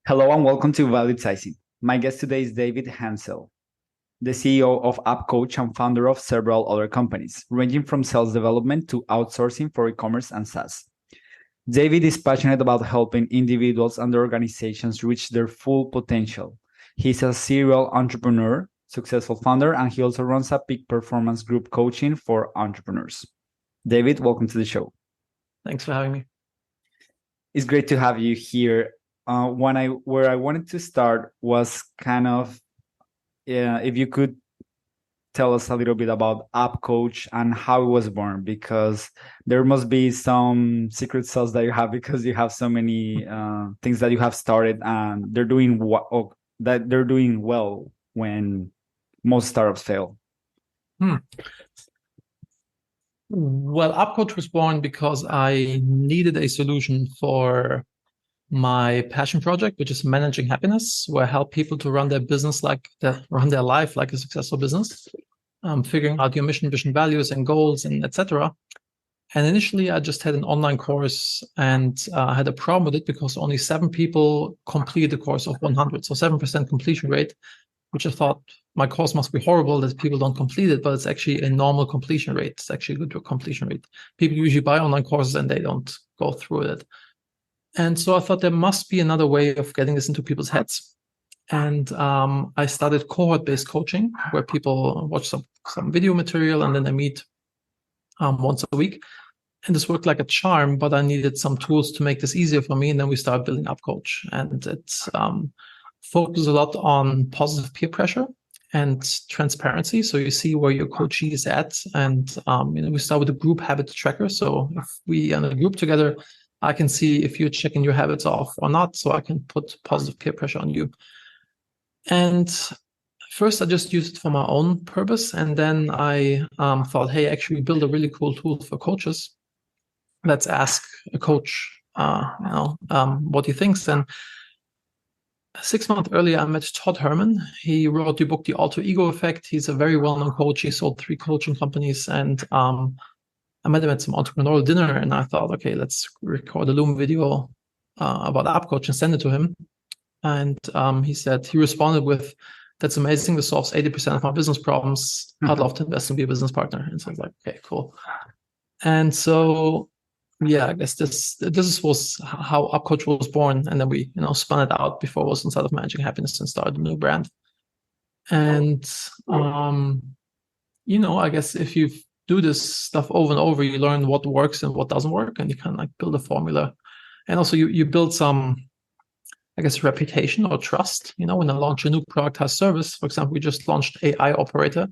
Hello and welcome to Value. My guest today is David Henzel, the CEO of UpCoach and founder of several other companies, ranging from sales development to outsourcing for e-commerce and SaaS. David is passionate about helping individuals and organizations reach their full potential. He's a serial entrepreneur, successful founder, and he also runs a peak performance group coaching for entrepreneurs. David, welcome to the show. Thanks for having me. It's great to have you here. Where I wanted to start was kind of if you could tell us a little bit about UpCoach and how it was born, because there must be some secret sauce that you have because you have so many things that you have started and they're doing well when most startups fail. Well, UpCoach was born because I needed a solution for my passion project, which is managing happiness, where I help people to run their business run their life like a successful business, figuring out your mission, vision, values, and goals, and etc. And initially, I just had an online course, and I had a problem with it because only 7 people completed the course of 100, so 7% completion rate, which I thought my course must be horrible that people don't complete it, but it's actually a normal completion rate. It's actually a good completion rate. People usually buy online courses and they don't go through it. And so I thought there must be another way of getting this into people's heads. And I started cohort-based coaching, where people watch some video material and then they meet once a week. And this worked like a charm, but I needed some tools to make this easier for me. And then we started building UpCoach. And it's focuses a lot on positive peer pressure and transparency. So you see where your coachee is at. And we start with a group habit tracker. So if we are in a group together, I can see if you're checking your habits off or not, so I can put positive peer pressure on you. And first, I just used it for my own purpose. And then I thought, hey, actually build a really cool tool for coaches. Let's ask a coach, what he thinks. And 6 months earlier, I met Todd Herman. He wrote the book, The Alter Ego Effect. He's a very well-known coach. He sold 3 coaching companies. And I met him at some entrepreneurial dinner, and I thought, okay, let's record a Loom video about UpCoach and send it to him. And he responded with, "That's amazing. This solves 80% of my business problems. I'd love to invest and be a business partner." And so I was like, okay, cool. And so, yeah, I guess this was how UpCoach was born. And then we, spun it out before it was inside of Managing Happiness and started a new brand. And, I guess if you do this stuff over and over, you learn what works and what doesn't work, and you can build a formula. And also you build some, I guess, reputation or trust. When I launch a new product or service, for example, we just launched AI Operator,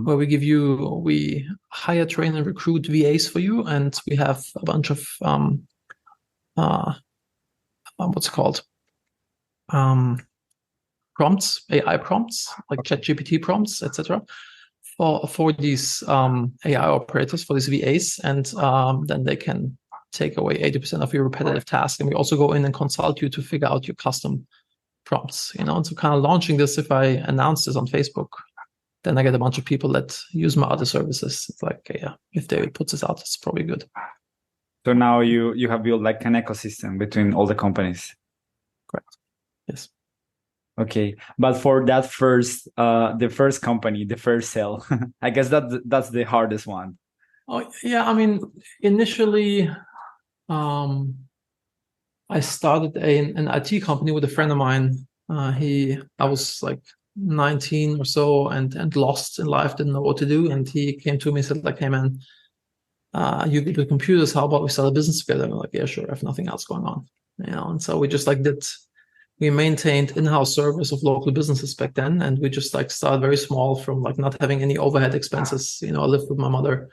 where we hire, train, and recruit VAs for you, and we have a bunch of prompts, AI prompts, like ChatGPT prompts, etc. For these AI operators, for these VAs, and then they can take away 80% of your repetitive tasks. And we also go in and consult you to figure out your custom prompts, and so kind of launching this, if I announce this on Facebook, then I get a bunch of people that use my other services. It's like, okay, yeah, if David puts this out, it's probably good. So now you have built like an ecosystem between all the companies. Correct. Yes. Okay, but for that the first company, the first sale, I guess that's the hardest one. Oh yeah, initially, I started an IT company with a friend of mine. I was like 19 or so and lost in life, didn't know what to do, and he came to me and said, like, "Hey man, you good with computers? How about we start a business together?" And I'm like, "Yeah, sure. I have nothing else going on." And so we just we maintained in-house service of local businesses back then, and we just started very small from not having any overhead expenses. I lived with my mother,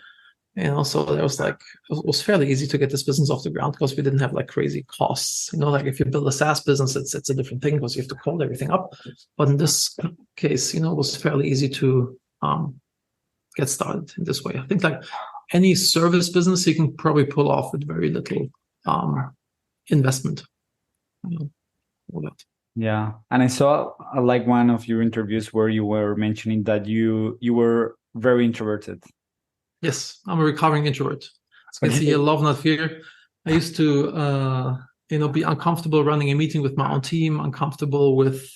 so there was it was fairly easy to get this business off the ground because we didn't have crazy costs. If you build a SaaS business, it's a different thing because you have to code everything up. But in this case, it was fairly easy to get started in this way. I think any service business you can probably pull off with very little investment. All that. Yeah, and I saw one of your interviews where you were mentioning that you were very introverted. Yes, I'm a recovering introvert. As you can see here, love, not fear. I used to be uncomfortable running a meeting with my own team, uncomfortable with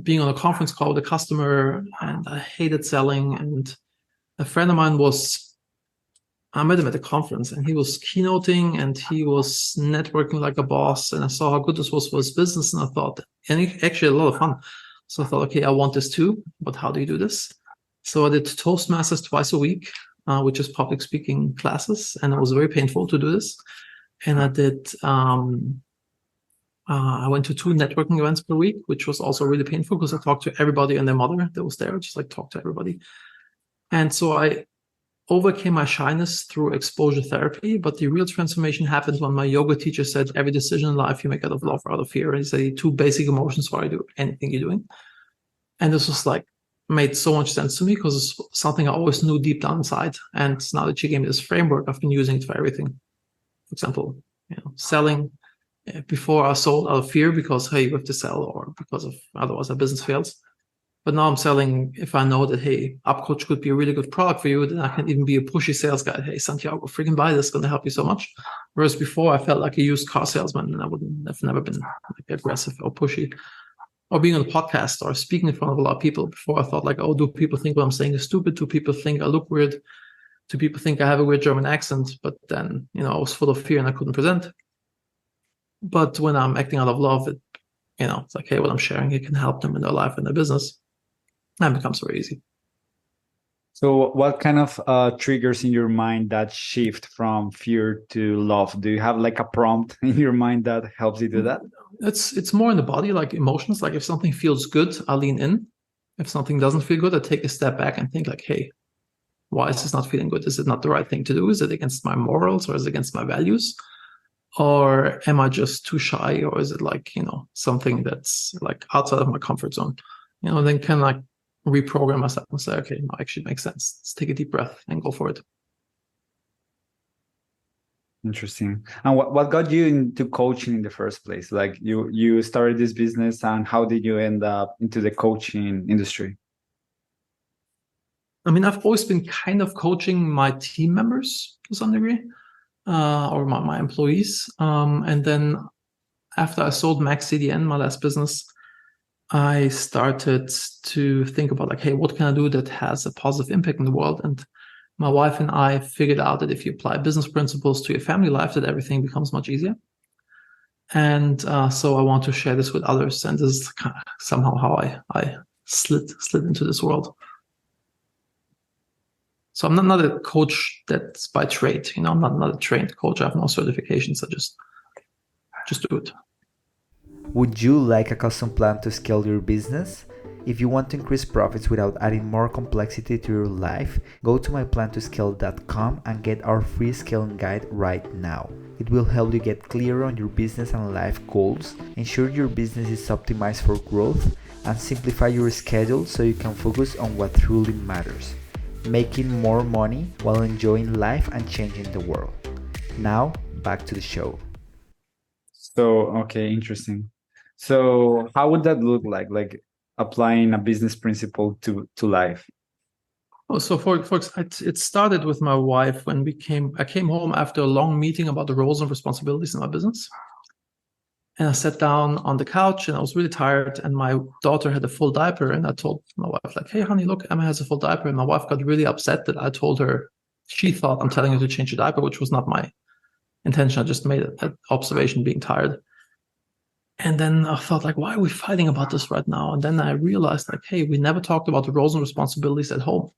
being on a conference call with a customer, and I hated selling. And a friend of mine I met him at a conference, and he was keynoting and he was networking like a boss. And I saw how good this was for his business, and I thought, and he actually had a lot of fun. So I thought, okay, I want this too, but how do you do this? So I did Toastmasters twice a week, which is public speaking classes, and it was very painful to do this. And I went to 2 networking events per week, which was also really painful because I talked to everybody and their mother that was there, just like talk to everybody. And so I overcame my shyness through exposure therapy, but the real transformation happened when my yoga teacher said, every decision in life you make out of love or out of fear. And he said, 2 basic emotions before I do anything you're doing. And this was like, made so much sense to me because it's something I always knew deep down inside. And now that she gave me this framework, I've been using it for everything. For example, selling. Before I sold out of fear because, hey, you have to sell, or because of otherwise our business fails. But now I'm selling if I know that, hey, UpCoach could be a really good product for you, then I can even be a pushy sales guy. Hey, Santiago, freaking buy this, going to help you so much. Whereas before I felt like a used car salesman, and I've never been like aggressive or pushy. Or being on a podcast or speaking in front of a lot of people. Before I thought like, oh, do people think what I'm saying is stupid? Do people think I look weird? Do people think I have a weird German accent? But then, I was full of fear and I couldn't present. But when I'm acting out of love, it's like, hey, what I'm sharing, it can help them in their life and their business. And it becomes very easy. So what kind of triggers in your mind that shift from fear to love? Do you have like a prompt in your mind that helps you do that? It's more in the body, like emotions. Like if something feels good, I lean in. If something doesn't feel good, I take a step back and think like, hey, why is this not feeling good? Is it not the right thing to do? Is it against my morals, or is it against my values? Or am I just too shy? Or is it like, something that's like outside of my comfort zone? Then kind of like reprogram myself and say, okay, no, actually makes sense. Let's take a deep breath and go for it. Interesting. And what got you into coaching in the first place? Like you started this business, and how did you end up into the coaching industry? I mean, I've always been kind of coaching my team members to some degree. Or my employees. And then after I sold MaxCDN, my last business, I started to think about like, hey, what can I do that has a positive impact in the world? And my wife and I figured out that if you apply business principles to your family life, that everything becomes much easier. And so I want to share this with others. And this is kind of somehow how I slid into this world. So I'm not a coach that's by trade. I'm not a trained coach. I have no certifications. I just do it. Would you like a custom plan to scale your business? If you want to increase profits without adding more complexity to your life, go to myplantoscale.com and get our free scaling guide right now. It will help you get clear on your business and life goals, ensure your business is optimized for growth, and simplify your schedule so you can focus on what truly matters. Making more money while enjoying life and changing the world. Now, back to the show. So, okay, interesting. So how would that look like applying a business principle to life? Oh, so it started with my wife when I came home after a long meeting about the roles and responsibilities in my business. And I sat down on the couch and I was really tired, and my daughter had a full diaper, and I told my wife like, hey honey, look, Emma has a full diaper. And my wife got really upset that I told her. She thought I'm telling her to change the diaper, which was not my intention. I just made an observation being tired. And then I thought like, why are we fighting about this right now? And then I realized like, hey, we never talked about the roles and responsibilities at home.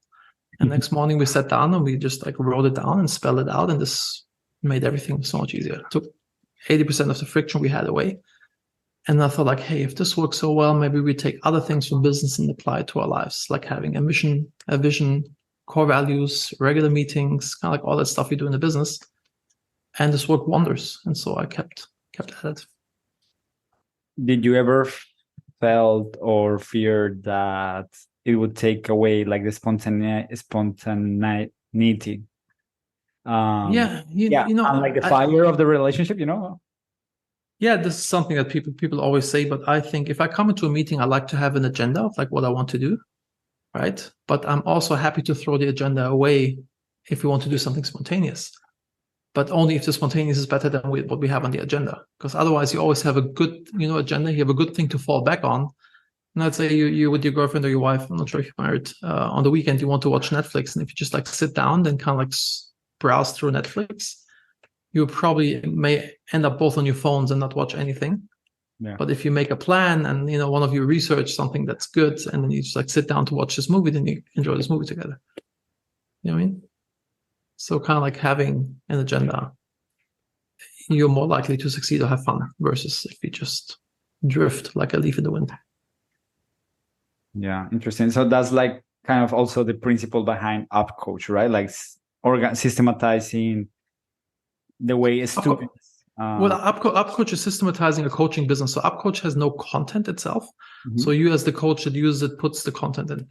And next morning we sat down and we just like wrote it down and spelled it out. And this made everything so much easier. It took 80% of the friction we had away. And I thought like, hey, if this works so well, maybe we take other things from business and apply it to our lives, like having a mission, a vision, core values, regular meetings, kind of like all that stuff we do in the business. And this worked wonders. And so I kept at it. Did you ever felt or feared that it would take away like the spontaneity? And like the fire of the relationship, Yeah, this is something that people always say, but I think if I come into a meeting, I like to have an agenda of like what I want to do, right? But I'm also happy to throw the agenda away if we want to do something spontaneous. but only if the spontaneous is better than what we have on the agenda. Because otherwise, you always have a good, agenda. You have a good thing to fall back on. And let's say you with your girlfriend or your wife, I'm not sure if you're married, on the weekend, you want to watch Netflix. And if you just like sit down, then kind of like browse through Netflix, you probably may end up both on your phones and not watch anything. Yeah. But if you make a plan and, one of you research something that's good, and then you just like sit down to watch this movie, then you enjoy this movie together. You know what I mean? So kind of like having an agenda, you're more likely to succeed or have fun versus if you just drift like a leaf in the wind. Yeah, interesting. So that's like kind of also the principle behind upcoach, right? Like systematizing the way students. Well, upcoach is systematizing a coaching business. So upcoach has no content itself. Mhm. So you as the coach that uses it puts the content in.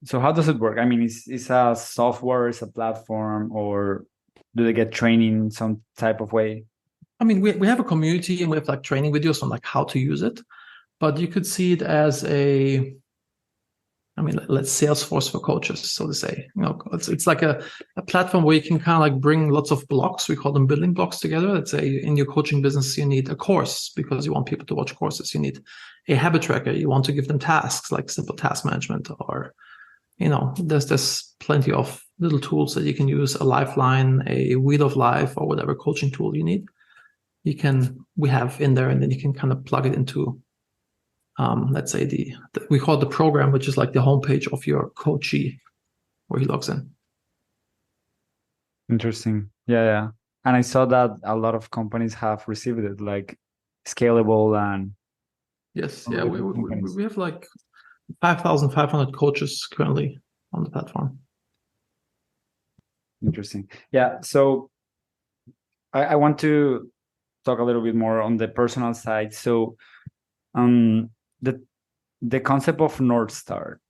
So how does it work? I mean, is a software, is a platform, or do they get training some type of way? I mean, we have a community and we have like training videos on like how to use it, but you could see it as let's Salesforce for coaches, so to say. It's like a platform where you can kind of like bring lots of blocks. We call them building blocks together. Let's say in your coaching business, you need a course because you want people to watch courses. You need a habit tracker. You want to give them tasks like simple task management, or there's plenty of little tools that you can use, a lifeline, a wheel of life, or whatever coaching tool you need. We have in there, and then you can kind of plug it into, let's say we call it the program, which is like the homepage of your coachee where he logs in. Interesting. Yeah. And I saw that a lot of companies have received it, like Scalable and yes, yeah, we have like 5,500 coaches currently on the platform. Interesting. Yeah. So I want to talk a little bit more on the personal side. So the concept of North Star,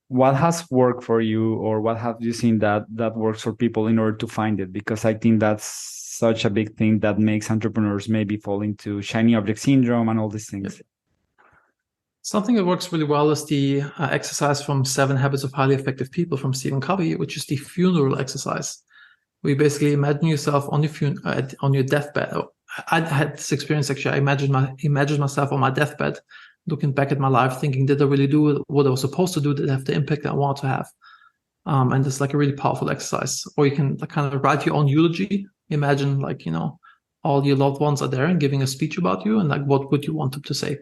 what has worked for you, or what have you seen that works for people in order to find it? Because I think that's such a big thing that makes entrepreneurs maybe fall into shiny object syndrome and all these things. Yep. Something that works really well is the exercise from 7 Habits of Highly Effective People from Stephen Covey, which is the funeral exercise. We basically imagine yourself on your deathbed. I had this experience actually. I imagined myself on my deathbed, looking back at my life, thinking, did I really do what I was supposed to do? Did I have the impact I wanted to have? And it's like a really powerful exercise. Or you can kind of write your own eulogy. Imagine like, all your loved ones are there and giving a speech about you, and like, what would you want them to say?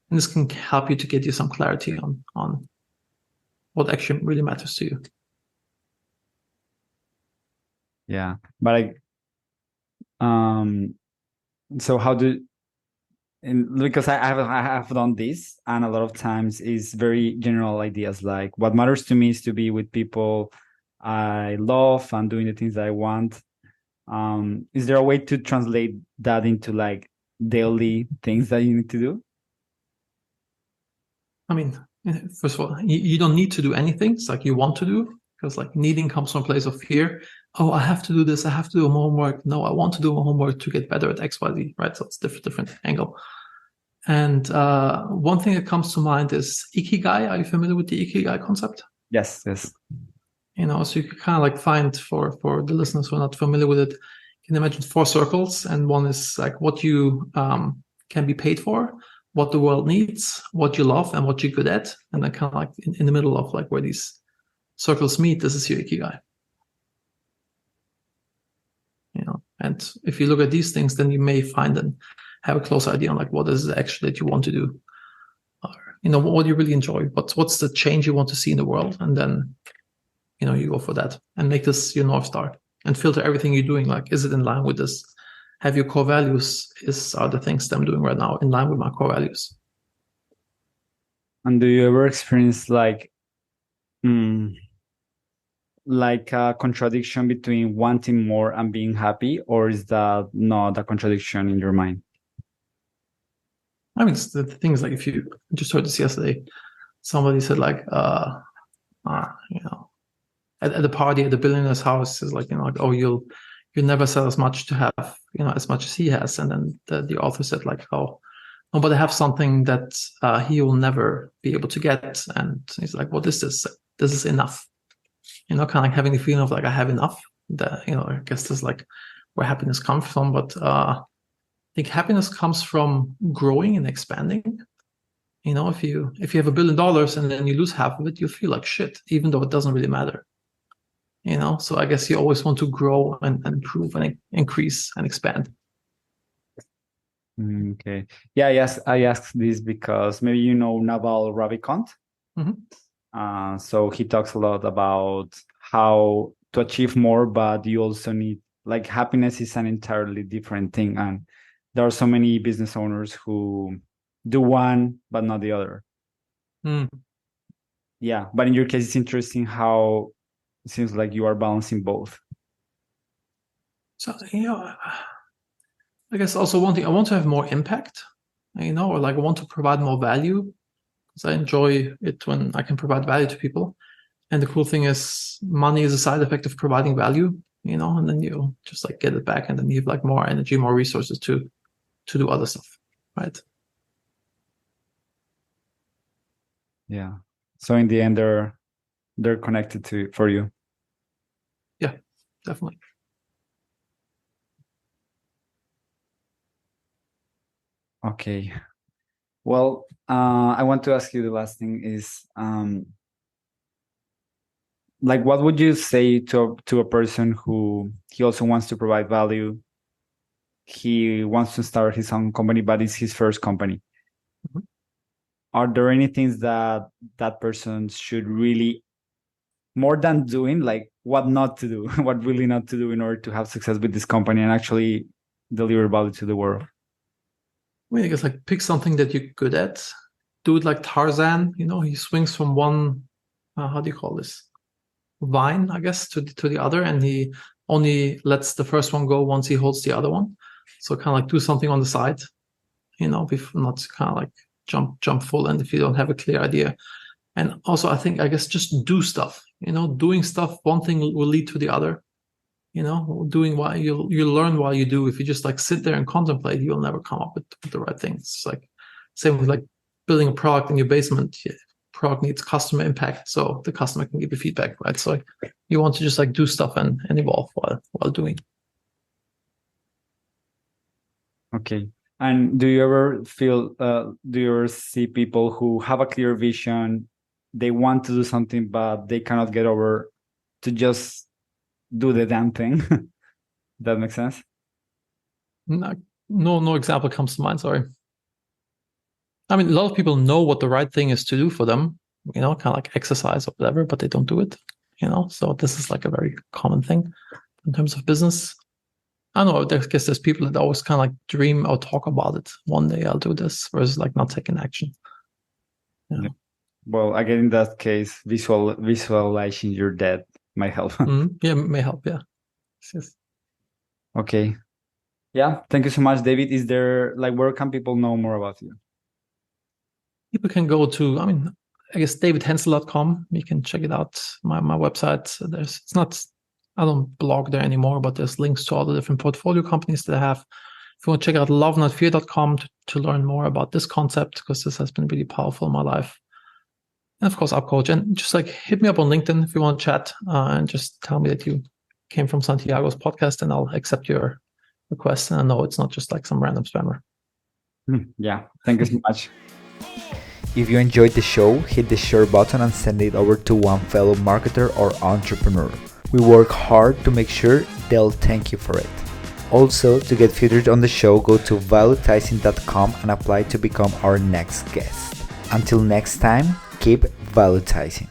And this can help you to get you some clarity on what actually really matters to you. Yeah, but so how because I have done this, and a lot of times is very general ideas like what matters to me is to be with people I love and doing the things that I want. Is there a way to translate that into like daily things that you need to do? I mean, first of all, you don't need to do anything. It's like you want to do, because like needing comes from a place of fear. Oh, I have to do this. I have to do my homework. No, I want to do my homework to get better at XYZ, right? So it's different angle. And one thing that comes to mind is Ikigai. Are you familiar with the Ikigai concept? Yes. So you can kind of like find for the listeners who are not familiar with it, you can imagine 4 circles, and one is like what you can be paid for, what the world needs, what you love, and what you're good at. And then kind of like in the middle of like where these circles meet, this is your Ikigai. And if you look at these things, then you may find and have a close idea on like what is it actually that you want to do, or what do you really enjoy, what's the change you want to see in the world, and then you go for that and make this your North Star and filter everything you're doing. Like, is it in line with this? Have your core values? Are the things that I'm doing right now in line with my core values? And do you ever experience like a contradiction between wanting more and being happy, or is that not a contradiction in your mind? I mean, the thing is, like, if you just heard this yesterday, somebody said like, at the party at the billionaire's house is like, like, oh, you'll never sell as much to have, as much as he has. And then the author said like, oh, no, but I have something that he will never be able to get. And he's like, what is this? This is enough. kind of like having the feeling of like I have enough. That, I guess this is like where happiness comes from. But I think happiness comes from growing and expanding. If you have $1 billion and then you lose half of it, you feel like shit, even though it doesn't really matter. So I guess you always want to grow and improve and increase and expand. Okay. Yeah, yes, I asked this because maybe you know Naval Ravikant. So he talks a lot about how to achieve more, but you also need, like, happiness is an entirely different thing. And there are so many business owners who do one, but not the other. Yeah. But in your case, it's interesting how it seems like you are balancing both. So, I guess also one thing, I want to have more impact, or like I want to provide more value because I enjoy it when I can provide value to people. And the cool thing is money is a side effect of providing value, and then you just like get it back and then you have like more energy, more resources to do other stuff, right? Yeah. So in the end, they're connected for you. Yeah, definitely. Okay. Well, I want to ask you the last thing is, like, what would you say to a person who he also wants to provide value? He wants to start his own company, but it's his first company. Are there any things that person should really, more than doing, like what not to do, what really not to do in order to have success with this company and actually deliver value to the world? I guess like pick something that you're good at. Do it like Tarzan. He swings from one, how do you call this? Vine, I guess, to the other, and he only lets the first one go once he holds the other one. So kind of like do something on the side, before not kind of like jump full in if you don't have a clear idea. And also, I guess just do stuff. Doing stuff, one thing will lead to the other. Doing what you learn while you do. If you just like sit there and contemplate, you'll never come up with the right thing. It's like same with like building a product in your basement. Product needs customer impact, so the customer can give you feedback, right? So you want to just like do stuff and evolve while doing. Okay. And do you ever see people who have a clear vision, they want to do something, but they cannot get over to just do the damn thing? That makes sense? No example comes to mind, sorry. I mean, a lot of people know what the right thing is to do for them, kind of like exercise or whatever, but they don't do it, So this is like a very common thing in terms of business. I don't know, I guess there's people that always kind of like dream or talk about it. One day I'll do this, versus like not taking action. Yeah. Well, again, in that case, visualizing your death might help. Yeah, may help. Yeah. Yes. Okay. Yeah. Thank you so much, David. Is there, like, where can people know more about you? People can go to, I guess davidhenzel.com. You can check it out. My website. I don't blog there anymore, but there's links to all the different portfolio companies that I have. If you want to check out lovenotfear.com to learn more about this concept, because this has been really powerful in my life. And of course, upcoach. And just like hit me up on LinkedIn if you want to chat, and just tell me that you came from Santiago's podcast, and I'll accept your request. And I know it's not just like some random spammer. Yeah. Thank you so much. If you enjoyed the show, hit the share button and send it over to one fellow marketer or entrepreneur. We work hard to make sure they'll thank you for it. Also, to get featured on the show, go to valuetizing.com and apply to become our next guest. Until next time, keep valuetizing.